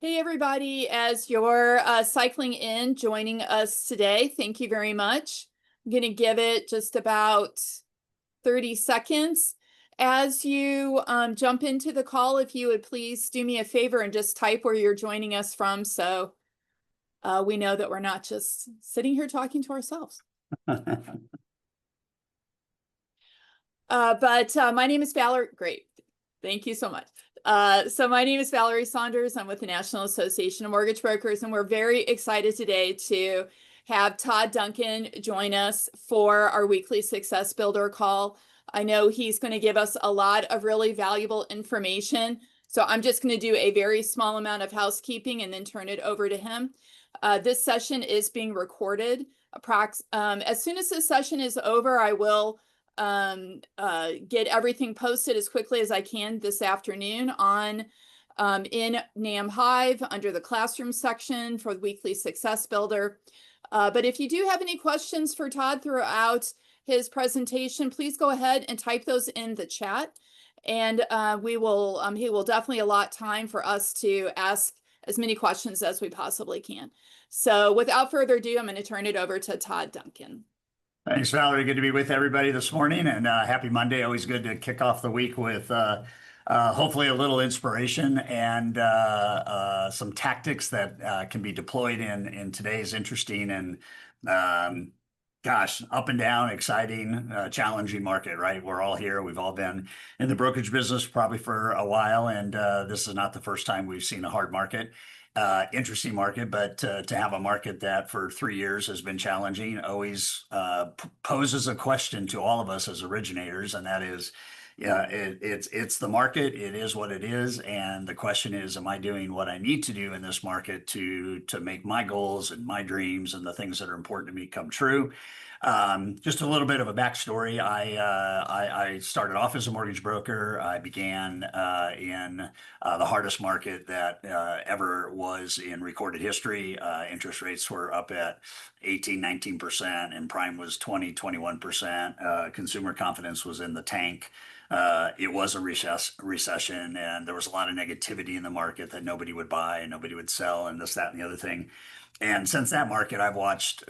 Hey, everybody, as you're cycling in, joining us today, thank you very much. I'm going to give it just about 30 seconds. As you jump into the call, if you would please do me a favor and just type where you're joining us from so we know that we're not just sitting here talking to ourselves. But my name is Valerie. Great. Thank you so much. So my name is Valerie Saunders. I'm with the National Association of Mortgage Brokers, and we're very excited today to have Todd Duncan join us for our weekly Success Builder call. I know he's going to give us a lot of really valuable information. So I'm just going to do a very small amount of housekeeping and then turn it over to him. This session is being recorded. As soon as this session is over, I will get everything posted as quickly as I can this afternoon on in NAM Hive under the classroom section for the weekly Success Builder. But if you do have any questions for Todd throughout his presentation, please go ahead and type those in the chat, and he will definitely allot time for us to ask as many questions as we possibly can. So without further ado, I'm going to turn it over to Todd Duncan. Thanks, Valerie. Good to be with everybody this morning, and happy Monday. Always good to kick off the week with hopefully a little inspiration and some tactics that can be deployed in today's interesting and up and down, exciting, challenging market, right? We're all here. We've all been in the brokerage business probably for a while, and this is not the first time we've seen a hard market. Interesting market, but to have a market that for 3 years has been challenging always poses a question to all of us as originators, and that is, it's the market. It is what it is, and the question is, am I doing what I need to do in this market to make my goals and my dreams and the things that are important to me come true? Just a little bit of a backstory. I started off as a mortgage broker. I began in the hardest market that ever was in recorded history. Interest rates were up at 18, 19%, and prime was 20, 21%. Consumer confidence was in the tank. It was a recession, and there was a lot of negativity in the market that nobody would buy and nobody would sell and this, that, and the other thing. And since that market, I've watched,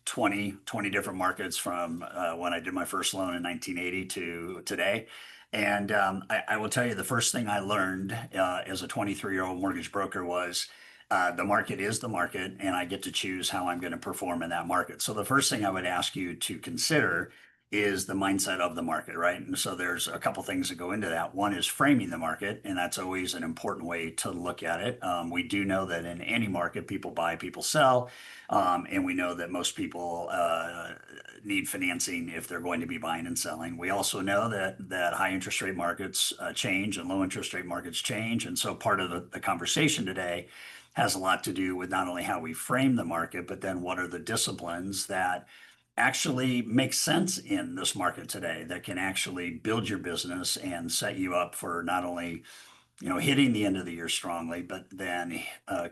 20 different markets from when I did my first loan in 1980 to today. And I will tell you, the first thing I learned as a 23-year-old mortgage broker was the market is the market, and I get to choose how I'm going to perform in that market. So the first thing I would ask you to consider is the mindset of the market, right? And so there's a couple things that go into that. One is framing the market, and that's always an important way to look at it. We do know that in any market, people buy, people sell, and we know that most people need financing if they're going to be buying and selling. We also know that high interest rate markets change and low interest rate markets change, and so part of the conversation today has a lot to do with not only how we frame the market, but then what are the disciplines that actually make sense in this market today that can actually build your business and set you up for not only hitting the end of the year strongly, but then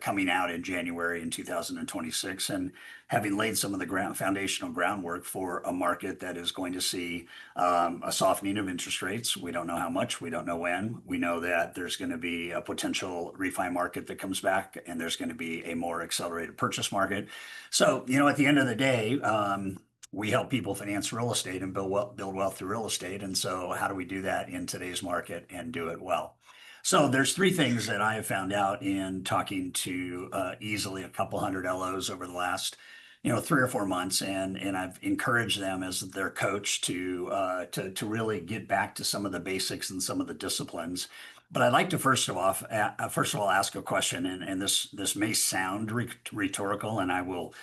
coming out in January in 2026 and having laid some of the foundational groundwork for a market that is going to see a softening of interest rates. We don't know how much, we don't know when. We know that there's going to be a potential refi market that comes back, and there's going to be a more accelerated purchase market. So, at the end of the day, we help people finance real estate and build wealth through real estate. And so how do we do that in today's market and do it well? So there's three things that I have found out in talking to easily a couple hundred LOs over the last 3 or 4 months, and I've encouraged them as their coach to really get back to some of the basics and some of the disciplines. But I'd like to first of all ask a question, and this may sound rhetorical, and I will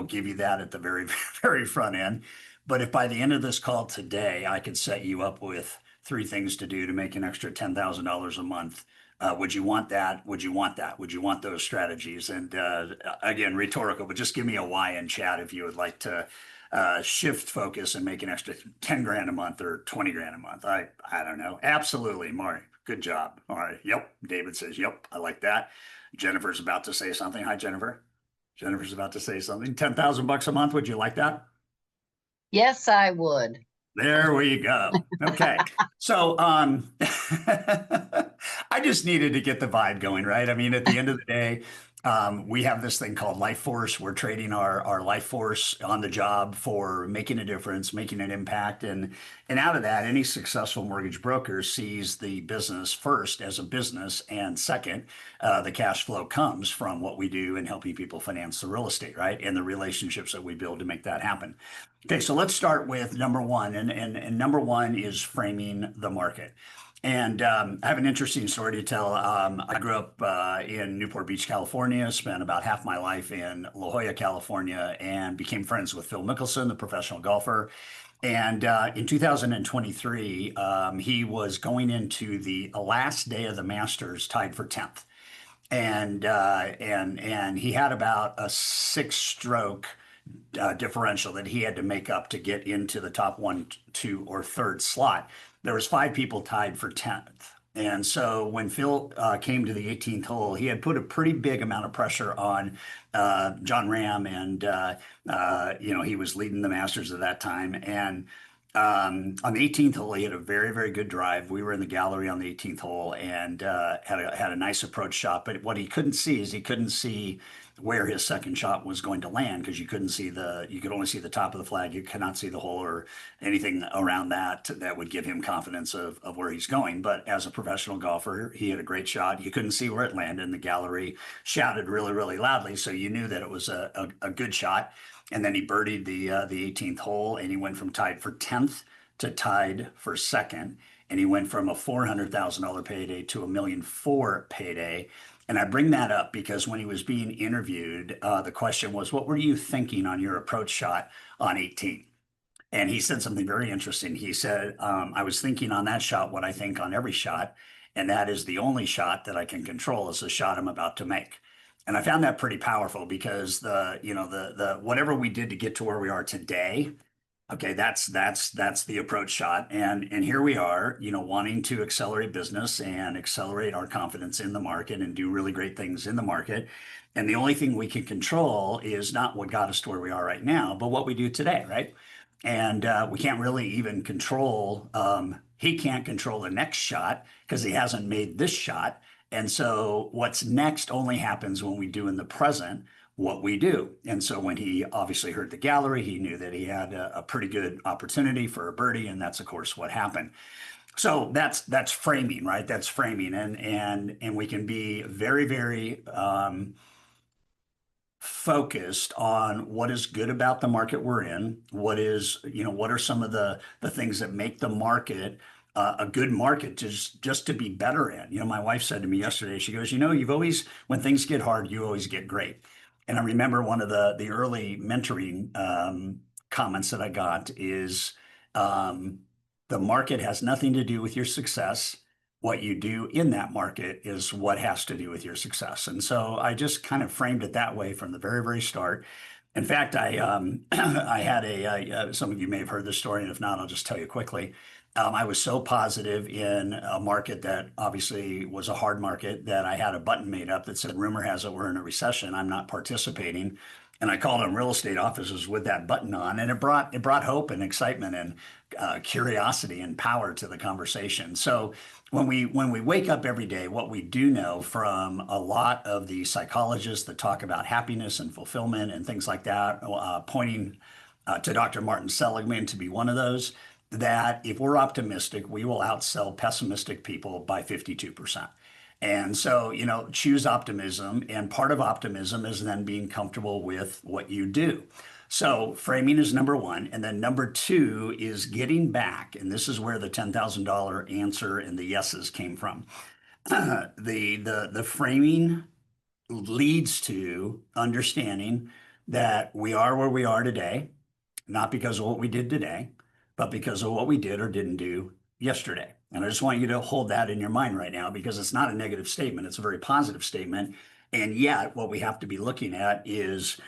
give you that at the very very front end. But if by the end of this call today I could set you up with 3 things to do to make an extra $10,000 a month, would you want that? Would you want that? Would you want those strategies? And again, rhetorical, but just give me a why in chat if you would like to shift focus and make an extra 10 grand a month or 20 grand a month. I don't know. Absolutely, Mari. Good job. All right. Yep. David says, yep, I like that. Jennifer's about to say something. Hi, Jennifer. Jennifer's about to say something. $10,000 a month. Would you like that? Yes, I would. There we go. Okay. So I just needed to get the vibe going, right? I mean, at the end of the day, we have this thing called life force. We're trading our life force on the job for making a difference, making an impact. And out of that, any successful mortgage broker sees the business first as a business. And second, the cash flow comes from what we do in helping people finance the real estate, right? And the relationships that we build to make that happen. Okay, so let's start with number one. And number one is framing the market. And I have an interesting story to tell. I grew up in Newport Beach, California, spent about half my life in La Jolla, California, and became friends with Phil Mickelson, the professional golfer. And in 2023, he was going into the last day of the Masters, tied for 10th. And he had about a six-stroke differential that he had to make up to get into the top one, two, or third slot. There was five people tied for 10th. And so when Phil came to the 18th hole, he had put a pretty big amount of pressure on John Ram, and he was leading the Masters at that time. And on the 18th hole, he had a very, very good drive. We were in the gallery on the 18th hole and had a nice approach shot. But what he couldn't see is he couldn't see where his second shot was going to land, because you could only see the top of the flag. You cannot see the hole or anything around that would give him confidence of where he's going. But as a professional golfer, he had a great shot. You couldn't see where it landed, and the gallery shouted really, really loudly. So you knew that it was a good shot. And then he birdied the 18th hole, and he went from tied for 10th to tied for second. And he went from a $400,000 payday to a $1.4 million payday. And I bring that up because when he was being interviewed, the question was, what were you thinking on your approach shot on 18? And he said something very interesting. He said, I was thinking on that shot what I think on every shot, and that is the only shot that I can control is the shot I'm about to make. And I found that pretty powerful, because the whatever we did to get to where we are today, okay, that's the approach shot. And here we are, wanting to accelerate business and accelerate our confidence in the market and do really great things in the market. And the only thing we can control is not what got us to where we are right now, but what we do today, right? And we can't really even control, he can't control the next shot because he hasn't made this shot. And so what's next only happens when we do in the present what we do. And so when he obviously heard the gallery, he knew that he had a pretty good opportunity for a birdie. And that's, of course, what happened. So that's framing, right? That's framing. And we can be very, very focused on what is good about the market we're in. What are some of the things that make the market a good market just to be better in. My wife said to me yesterday, she goes, you've always, when things get hard, you always get great. And I remember one of the early mentoring comments that I got is the market has nothing to do with your success. What you do in that market is what has to do with your success. And so I just kind of framed it that way from the very, very start. In fact, I had some of you may have heard this story, and if not, I'll just tell you quickly. I was so positive in a market that obviously was a hard market that I had a button made up that said, rumor has it we're in a recession. I'm not participating. And I called on real estate offices with that button on, and it brought hope and excitement and curiosity and power to the conversation. So when we wake up every day, what we do know from a lot of the psychologists that talk about happiness and fulfillment and things like that, pointing to Dr. Martin Seligman to be one of those, that if we're optimistic, we will outsell pessimistic people by 52%. And so, choose optimism. And part of optimism is then being comfortable with what you do. So framing is number one. And then number two is getting back. And this is where the $10,000 answer and the yeses came from. The framing leads to understanding that we are where we are today, not because of what we did today, but because of what we did or didn't do yesterday. And I just want you to hold that in your mind right now, because it's not a negative statement. It's a very positive statement. And yet what we have to be looking at is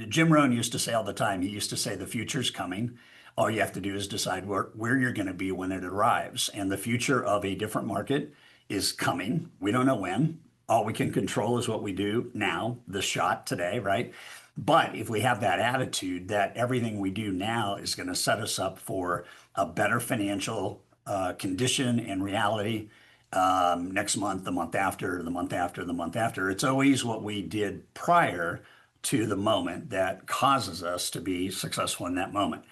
Jim Rohn used to say all the time, he used to say, the future's coming. All you have to do is decide where you're going to be when it arrives. And the future of a different market is coming. We don't know when. All we can control is what we do now, the shot today, right? But if we have that attitude that everything we do now is going to set us up for a better financial condition and reality next month, the month after, the month after, the month after. It's always what we did prior to the moment that causes us to be successful in that moment.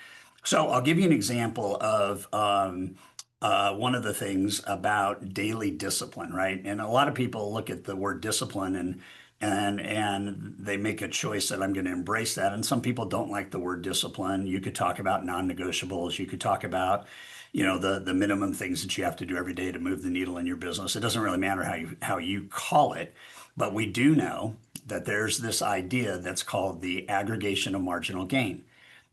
So I'll give you an example of one of the things about daily discipline, right? And a lot of people look at the word discipline and they make a choice that I'm going to embrace that. And some people don't like the word discipline. You could talk about non-negotiables. You could talk about, the minimum things that you have to do every day to move the needle in your business. It doesn't really matter how you call it, but we do know that there's this idea that's called the aggregation of marginal gain.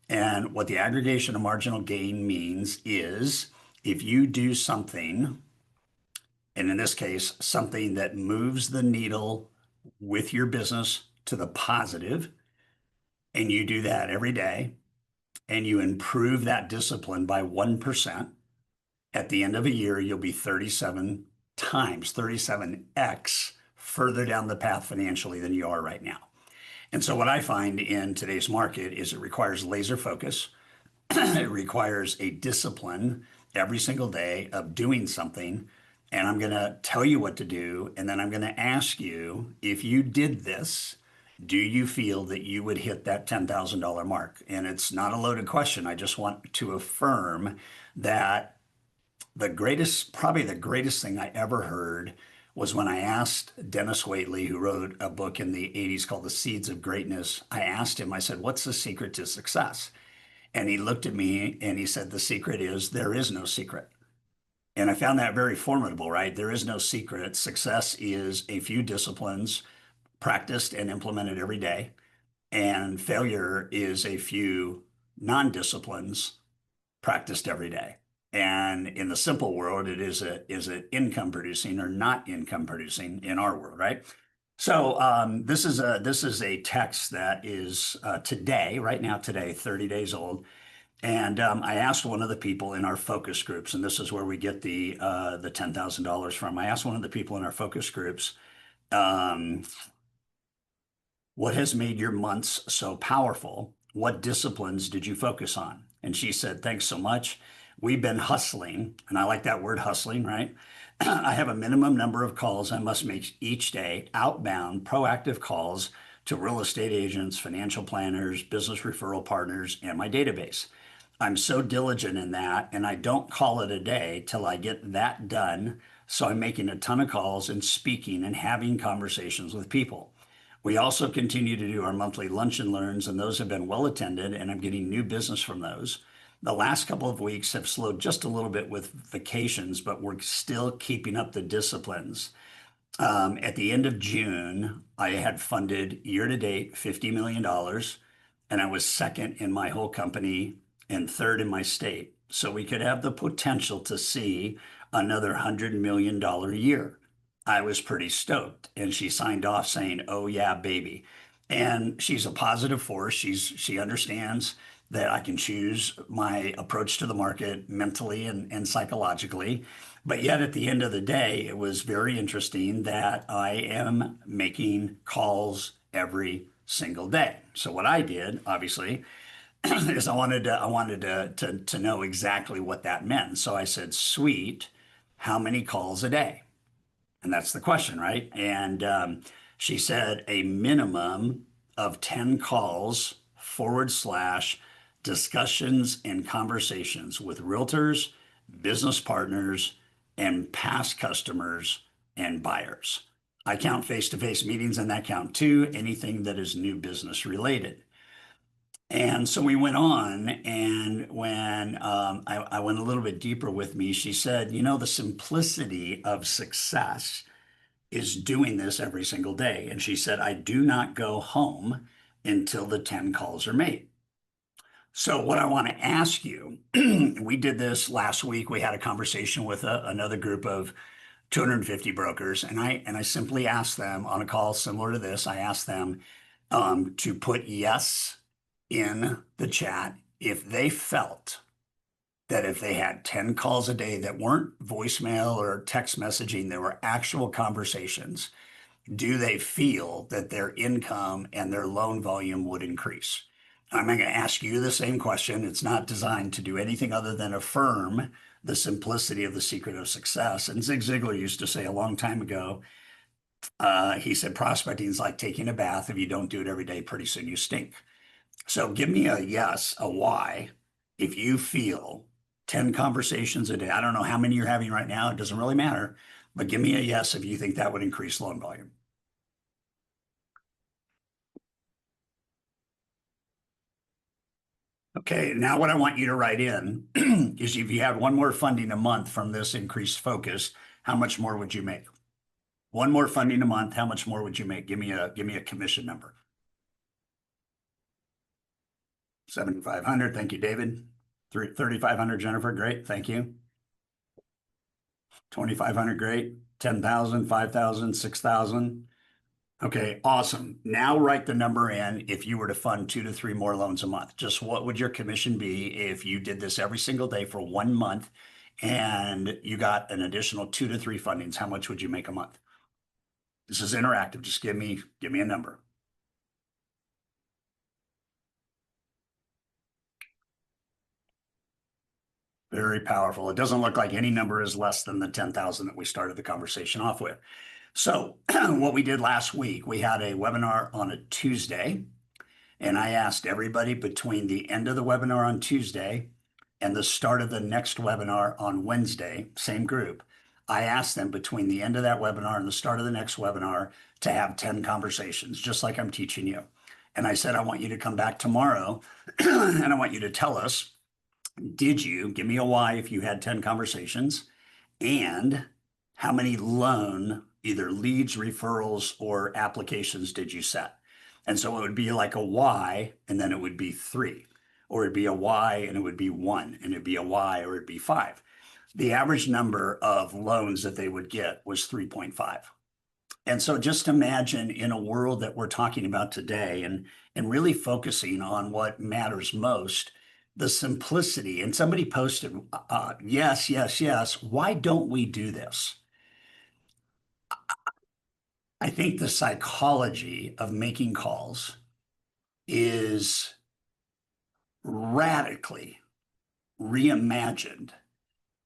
And what the aggregation of marginal gain means is if you do something, and in this case, something that moves the needle with your business to the positive, and you do that every day, and you improve that discipline by 1%, at the end of a year, you'll be 37 times, 37x further down the path financially than you are right now. And so what I find in today's market is it requires laser focus. It requires a discipline every single day of doing something. And I'm going to tell you what to do. And then I'm going to ask you, if you did this, do you feel that you would hit that $10,000 mark? And it's not a loaded question. I just want to affirm that probably the greatest thing I ever heard was when I asked Dennis Waitley, who wrote a book in the 80s called The Seeds of Greatness. I asked him, I said, what's the secret to success? And he looked at me and he said, the secret is there is no secret. And I found that very formidable, right? There is no secret. Success is a few disciplines practiced and implemented every day. And failure is a few non-disciplines practiced every day. And in the simple world, is it income producing or not income producing in our world, right? So this is a text that is today, right now, today, 30 days old. And I asked one of the people in our focus groups, and this is where we get the $10,000 from. I asked one of the people in our focus groups, what has made your months so powerful? What disciplines did you focus on? And she said, thanks so much. We've been hustling, and I like that word hustling, right? I have a minimum number of calls I must make each day, outbound, proactive calls to real estate agents, financial planners, business referral partners, and my database. I'm so diligent in that, and I don't call it a day till I get that done. So I'm making a ton of calls and speaking and having conversations with people. We also continue to do our monthly lunch and learns, and those have been well attended, and I'm getting new business from those. The last couple of weeks have slowed just a little bit with vacations, but we're still keeping up the disciplines. At the end of June, I had funded year to date $50 million, and I was second in my whole company and third in my state. So we could have the potential to see another $100 million year. I was pretty stoked. And she signed off saying, oh yeah, baby. And she's a positive force. She understands that I can choose my approach to the market mentally and psychologically. But yet at the end of the day, it was very interesting that I am making calls every single day. So what I did, obviously, is I wanted to know exactly what that meant. So I said, sweet, how many calls a day? And that's the question, right? And she said a minimum of 10 calls / discussions and conversations with realtors, business partners, and past customers and buyers. I count face-to-face meetings and that count too, anything that is new business related. And so we went on, and when I went a little bit deeper with me, she said, the simplicity of success is doing this every single day. And she said, I do not go home until the 10 calls are made. So what I want to ask you, we did this last week. We had a conversation with another group of 250 brokers, and I simply asked them on a call similar to this, I asked them to put yes in the chat if they felt that if they had 10 calls a day that weren't voicemail or text messaging, there were actual conversations, do they feel that their income and their loan volume would increase? I'm going to ask you the same question. It's not designed to do anything other than affirm the simplicity of the secret of success. And Zig Ziglar used to say a long time ago, he said, prospecting is like taking a bath. If you don't do it every day, pretty soon you stink. So give me a yes, a why, if you feel 10 conversations a day. I don't know how many you're having right now. It doesn't really matter, but give me a yes if you think that would increase loan volume. Okay, now what I want you to write in is if you had one more funding a month from this increased focus, how much more would you make? One more funding a month, how much more would you make? Give me a commission number. 7,500. Thank you, David. 3,500, Jennifer. Great. Thank you. 2,500. Great. 10,000, 5,000, 6,000. Okay, awesome. Now write the number in if you were to fund 2 to 3 more loans a month. Just what would your commission be if you did this every single day for 1 month and you got an additional 2 to 3 fundings? How much would you make a month? This is interactive. Just give me a number. Very powerful. It doesn't look like any number is less than the 10,000 that we started the conversation off with. So what we did last week, we had a webinar on a Tuesday, and I asked everybody between the end of the webinar on Tuesday and the start of the next webinar on Wednesday, same group, I asked them between the end of that webinar and the start of the next webinar to have 10 conversations, just like I'm teaching you. And I said, I want you to come back tomorrow and I want you to tell us, did you give me a why if you had 10 conversations, and how many loan, either leads, referrals, or applications did you set? And so it would be like a why, and then it would be 3, or it'd be a why and it would be 1, and it'd be a why or it'd be 5. The average number of loans that they would get was 3.5. And so just imagine in a world that we're talking about today and really focusing on what matters most, the simplicity. And somebody posted, yes, yes, yes. Why don't we do this? I think the psychology of making calls is radically reimagined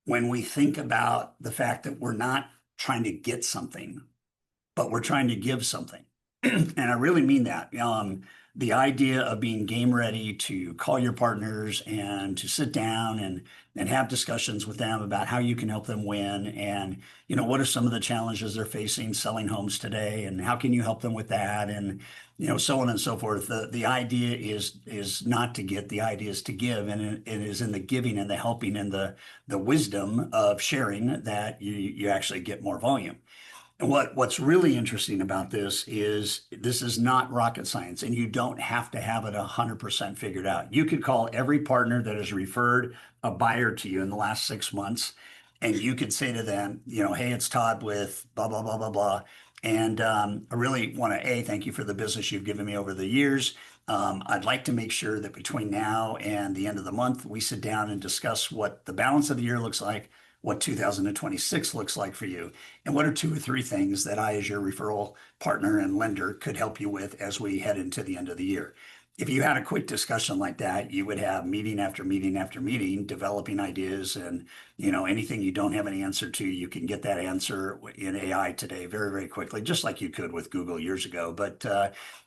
when we think about the fact that we're not trying to get something, but we're trying to give something. And I really mean that. The idea of being game ready to call your partners and to sit down and have discussions with them about how you can help them win, and what are some of the challenges they're facing selling homes today, and how can you help them with that, and so on and so forth. The idea is not to get, the idea is to give, and it is in the giving and the helping and the wisdom of sharing that you actually get more volume. And what's really interesting about this is not rocket science, and you don't have to have it 100% figured out. You could call every partner that has referred a buyer to you in the last 6 months, and you could say to them, hey, it's Todd with blah, blah, blah, blah, blah. And I really want to, thank you for the business you've given me over the years. I'd like to make sure that between now and the end of the month, we sit down and discuss what the balance of the year looks like, what 2026 looks like for you, and what are 2 or 3 things that I, as your referral partner and lender, could help you with as we head into the end of the year. If you had a quick discussion like that, you would have meeting after meeting after meeting, developing ideas, and anything you don't have an answer to, you can get that answer in AI today very, very quickly, just like you could with Google years ago. But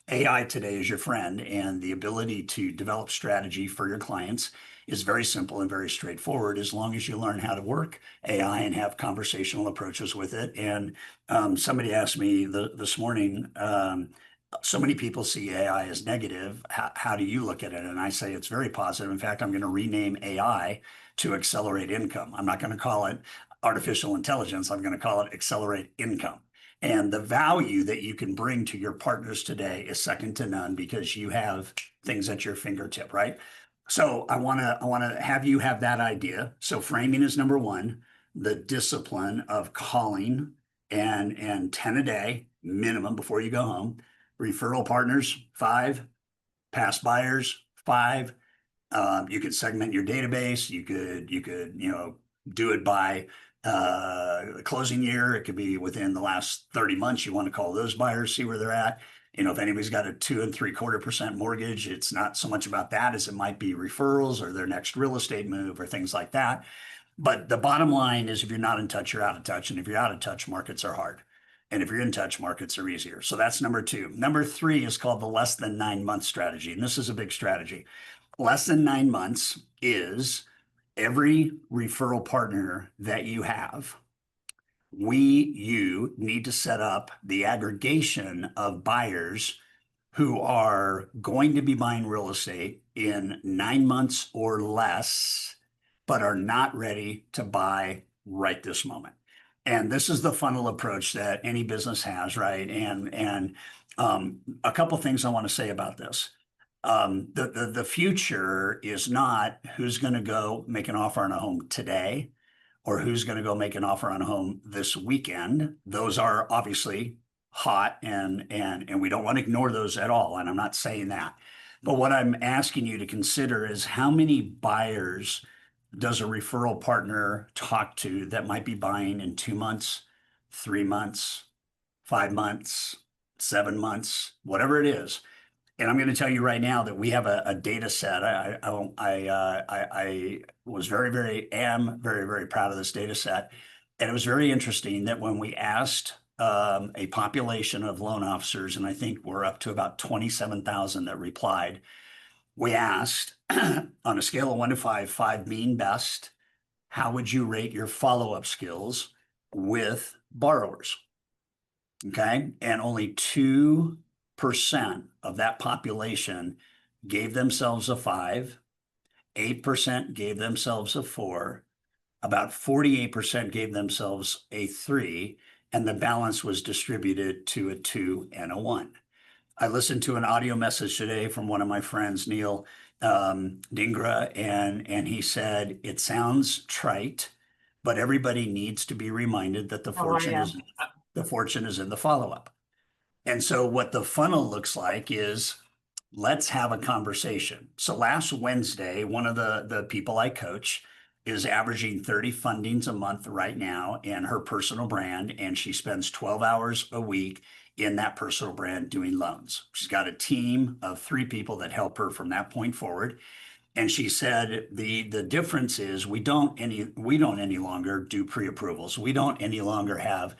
AI today is your friend, and the ability to develop strategy for your clients is very simple and very straightforward, as long as you learn how to work AI and have conversational approaches with it. And somebody asked me this morning, so many people see AI as negative. How do you look at it? And I say it's very positive. In fact, I'm going to rename AI to accelerate income. I'm not going to call it artificial intelligence. I'm going to call it accelerate income. And the value that you can bring to your partners today is second to none, because you have things at your fingertip, right? So I want to have you have that idea. So framing is number 1, the discipline of calling and 10 a day minimum before you go home. Referral partners, 5. Past buyers, 5. You could segment your database. You could do it by closing year. It could be within the last 30 months. You want to call those buyers, see where they're at. If anybody's got a 2.75% mortgage, it's not so much about that as it might be referrals or their next real estate move or things like that. But the bottom line is if you're not in touch, you're out of touch. And if you're out of touch, markets are hard. And if you're in touch, markets are easier. So that's number two. Number three is called the less than 9 month strategy. And this is a big strategy. Less than 9 months is every referral partner that you have, you need to set up the aggregation of buyers who are going to be buying real estate in 9 months or less, but are not ready to buy right this moment. And this is the funnel approach that any business has, right? And a couple things I want to say about this. The future is not who's going to go make an offer on a home today or who's going to go make an offer on a home this weekend. Those are obviously hot and we don't want to ignore those at all. And I'm not saying that. But what I'm asking you to consider is how many buyers does a referral partner talk to that might be buying in 2 months, 3 months, 5 months, 7 months, whatever it is. And I'm going to tell you right now that we have a data set. I was am very proud of this data set. And it was very interesting that when we asked a population of loan officers, and I think we're up to about 27,000 that replied, we asked on a scale of 1 to 5, 5 being best, how would you rate your follow-up skills with borrowers? Okay. And only 2% of that population gave themselves a 5, 8% gave themselves a 4, about 48% gave themselves a 3, and the balance was distributed to a 2 and a 1. I listened to an audio message today from one of my friends, Neil Dingra, and he said, it sounds trite, but everybody needs to be reminded that the fortune is in the follow-up. And so what the funnel looks like is let's have a conversation. So last Wednesday, one of the people I coach is averaging 30 fundings a month right now in her personal brand, and she spends 12 hours a week in that personal brand doing loans. She's got a team of 3 people that help her from that point forward. And she said the difference is we don't any longer do pre-approvals. We don't any longer have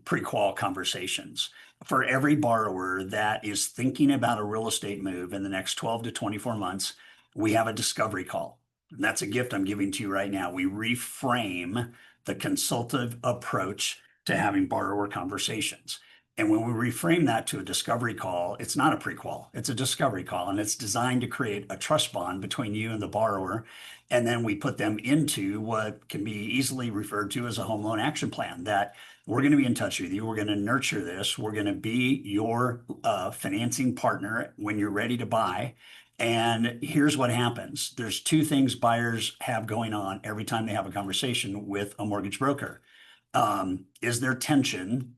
pre-qual conversations. For every borrower that is thinking about a real estate move in the next 12 to 24 months, we have a discovery call. And that's a gift I'm giving to you right now. We reframe the consultative approach to having borrower conversations. And when we reframe that to a discovery call, it's not a pre-qual, it's a discovery call. And it's designed to create a trust bond between you and the borrower. And then we put them into what can be easily referred to as a home loan action plan, that we're going to be in touch with you. We're going to nurture this. We're going to be your financing partner when you're ready to buy. And here's what happens. There's 2 things buyers have going on every time they have a conversation with a mortgage broker. Is there tension?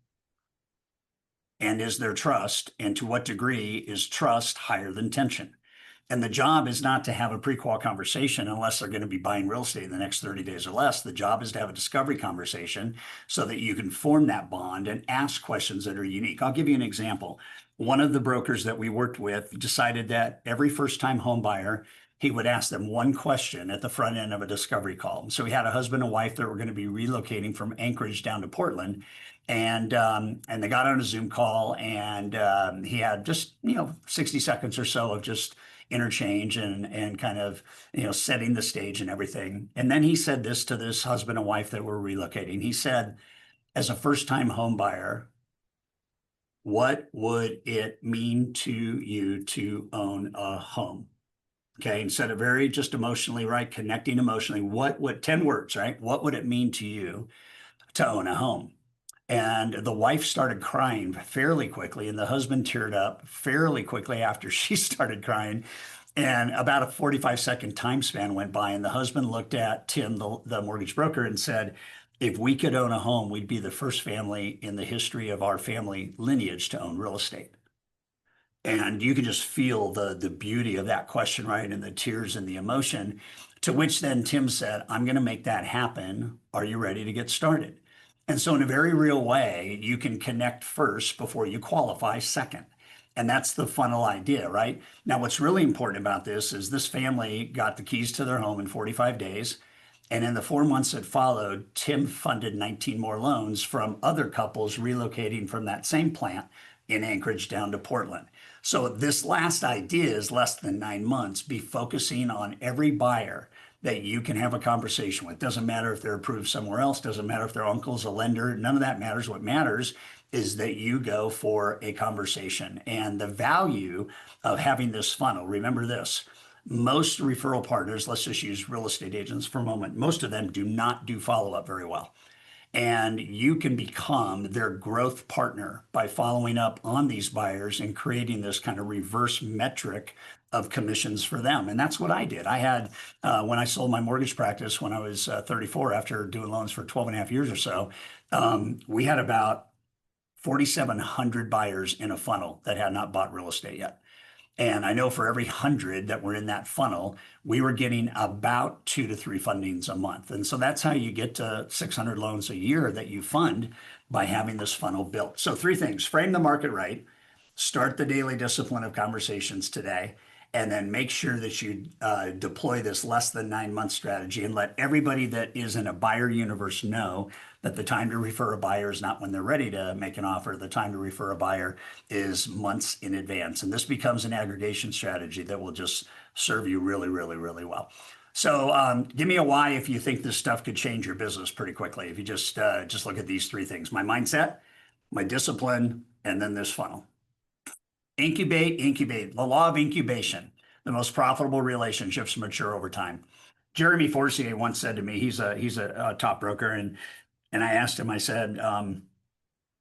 And is there trust? And to what degree is trust higher than tension? And the job is not to have a pre-qual conversation unless they're going to be buying real estate in the next 30 days or less. The job is to have a discovery conversation so that you can form that bond and ask questions that are unique. I'll give you an example. One of the brokers that we worked with decided that every first-time home buyer, he would ask them one question at the front end of a discovery call. So we had a husband and wife that were going to be relocating from Anchorage down to Portland. And they got on a Zoom call, and he had just 60 seconds or so of just interchange and kind of setting the stage and everything. And then he said this to this husband and wife that were relocating. He said, as a first-time home buyer, what would it mean to you to own a home? Okay, instead of very just emotionally, right, connecting emotionally, what would 10 words, right? What would it mean to you to own a home? And the wife started crying fairly quickly, and the husband teared up fairly quickly after she started crying. And about a 45-second time span went by, and the husband looked at Tim, the mortgage broker, and said, if we could own a home, we'd be the first family in the history of our family lineage to own real estate. And you can just feel the beauty of that question, right? And the tears and the emotion, to which then Tim said, I'm going to make that happen. Are you ready to get started? And so in a very real way, you can connect first before you qualify second. And that's the funnel idea, right? Now, what's really important about this is this family got the keys to their home in 45 days. And in the 4 months that followed, Tim funded 19 more loans from other couples relocating from that same plant in Anchorage down to Portland. So this last idea is less than 9 months. Be focusing on every buyer that you can have a conversation with. Doesn't matter if they're approved somewhere else, doesn't matter if their uncle's a lender, none of that matters. What matters is that you go for a conversation. And the value of having this funnel, remember this, most referral partners, let's just use real estate agents for a moment, most of them do not do follow-up very well. And you can become their growth partner by following up on these buyers and creating this kind of reverse metric of commissions for them. And that's what I did. I had, when I sold my mortgage practice when I was 34, after doing loans for 12 and a half years or so, we had about 4,700 buyers in a funnel that had not bought real estate yet. And I know for every 100 that were in that funnel, we were getting about 2 to 3 fundings a month. And so that's how you get to 600 loans a year that you fund, by having this funnel built. So 3 things: frame the market right, start the daily discipline of conversations today, and then make sure that you deploy this less than 9 month strategy, and let everybody that is in a buyer universe know that the time to refer a buyer is not when they're ready to make an offer. The time to refer a buyer is months in advance. And this becomes an aggregation strategy that will just serve you really, really, really well. So give me a why if you think this stuff could change your business pretty quickly. If you just look at these 3 things: my mindset, my discipline, and then this funnel. Incubate, incubate. The law of incubation. The most profitable relationships mature over time. Jeremy Forcier once said to me, he's a top broker, and I asked him, I said,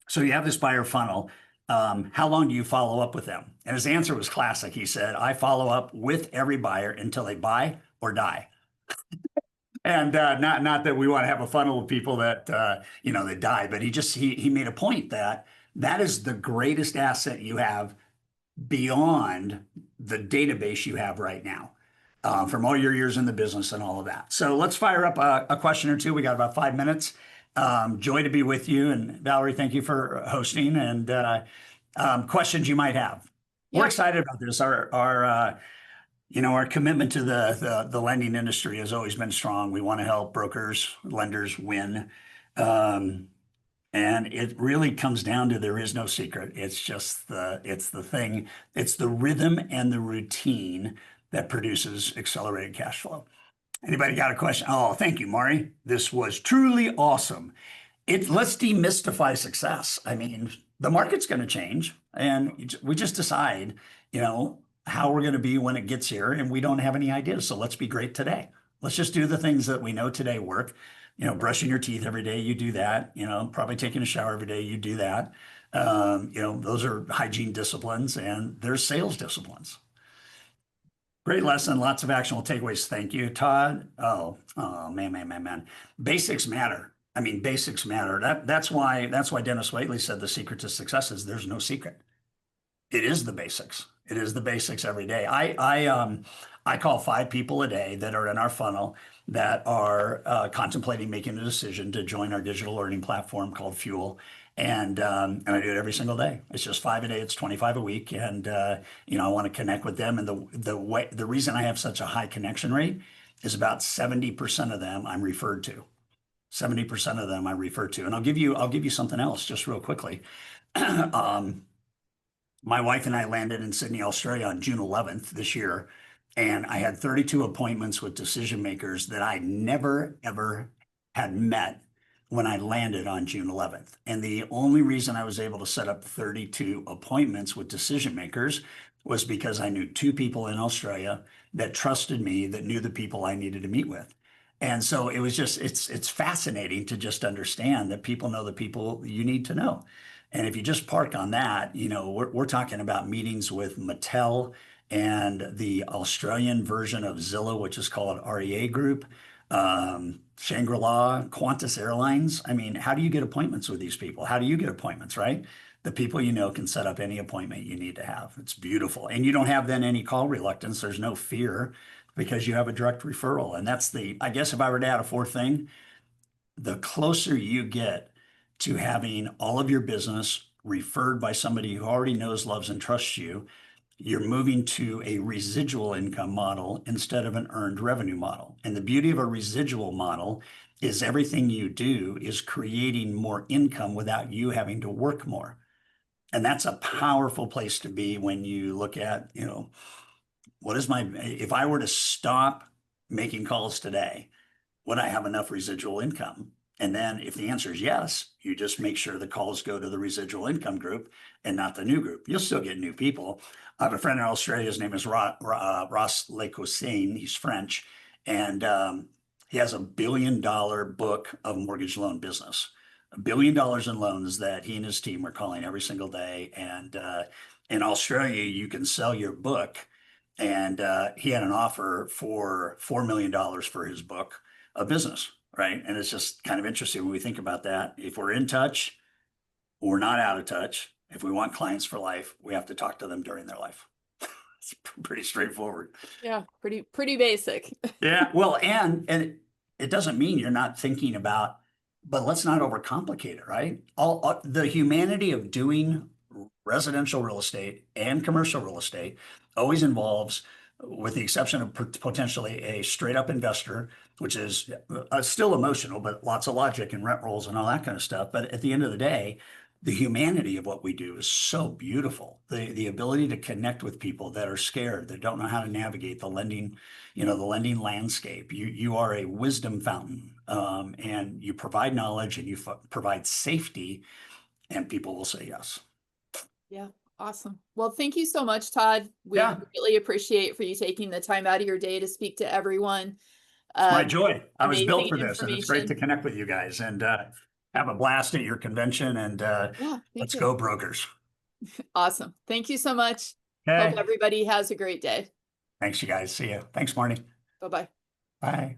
so you have this buyer funnel. How long do you follow up with them? And his answer was classic. He said, I follow up with every buyer until they buy or die. And not that we want to have a funnel of people that that die, but he made a point that that is the greatest asset you have beyond the database you have right now, from all your years in the business and all of that. So let's fire up a question or two. We got about 5 minutes. Joy to be with you. And Valerie, thank you for hosting, and questions you might have. We're excited about this. Our commitment to the lending industry has always been strong. We want to help brokers, lenders win. And it really comes down to, there is no secret. It's the thing. It's the rhythm and the routine that produces accelerated cash flow. Anybody got a question? Oh, thank you, Mari. This was truly awesome. Let's demystify success. I mean, the market's going to change, and we just decide, how we're going to be when it gets here, and we don't have any ideas. So let's be great today. Let's just do the things that we know today work. Brushing your teeth every day, you do that. Probably taking a shower every day, you do that. Those are hygiene disciplines, and there's sales disciplines. Great lesson, lots of actionable takeaways. Thank you, Todd. Oh, man. Basics matter. I mean, basics matter. That's why Dennis Waitley said the secret to success is there's no secret. It is the basics. It is the basics every day. I call 5 people a day that are in our funnel that are contemplating making a decision to join our digital learning platform called Fuel. And I do it every single day. It's just 5 a day. It's 25 a week. And, I want to connect with them. And the reason I have such a high connection rate is about 70% of them I'm referred to. 70% of them I refer to. And I'll give you something else just real quickly. My wife and I landed in Sydney, Australia on June 11th this year. And I had 32 appointments with decision makers that I never, ever had met when I landed on June 11th. And the only reason I was able to set up 32 appointments with decision makers was because I knew 2 people in Australia that trusted me, that knew the people I needed to meet with. And so it was just, it's fascinating to just understand that people know the people you need to know. And if you just park on that, we're talking about meetings with Mattel and the Australian version of Zillow, which is called REA Group, Shangri-La, Qantas Airlines. I mean, how do you get appointments with these people? How do you get appointments, right? The people can set up any appointment you need to have. It's beautiful. And you don't have then any call reluctance. There's no fear because you have a direct referral. And that's I guess if I were to add a 4th thing, the closer you get to having all of your business referred by somebody who already knows, loves, and trusts you, you're moving to a residual income model instead of an earned revenue model. And the beauty of a residual model is everything you do is creating more income without you having to work more. And that's a powerful place to be when you look at, if I were to stop making calls today, would I have enough residual income? And then if the answer is yes, you just make sure the calls go to the residual income group and not the new group. You'll still get new people. I have a friend in Australia. His name is Ross Lecoussin. He's French. And he has $1 billion book of mortgage loan business. $1 billion in loans that he and his team are calling every single day. And in Australia, you can sell your book. And he had an offer for $4 million for his book of business, right? And it's just kind of interesting when we think about that. If we're in touch, we're not out of touch. If we want clients for life, we have to talk to them during their life. It's pretty straightforward. Yeah, pretty basic. Yeah, well, and it doesn't mean you're not thinking about, but let's not overcomplicate it, right? All the humanity of doing residential real estate and commercial real estate always involves, with the exception of potentially a straight up investor, which is still emotional, but lots of logic and rent rolls and all that kind of stuff. But at the end of the day, the humanity of what we do is so beautiful. The ability to connect with people that are scared, that don't know how to navigate the lending, the lending landscape. You are a wisdom fountain, and you provide knowledge and you provide safety, and people will say yes. Yeah, awesome. Well, thank you so much, Todd. We Yeah. really appreciate for you taking the time out of your day to speak to everyone. It's my joy. I was built for amazing this, and it's great to connect with you guys and have a blast at your convention. And Yeah, let's go, brokers. Awesome. Thank you so much. Okay. Hope everybody has a great day. Thanks, you guys. See you. Thanks, Marnie. Bye-bye. Bye.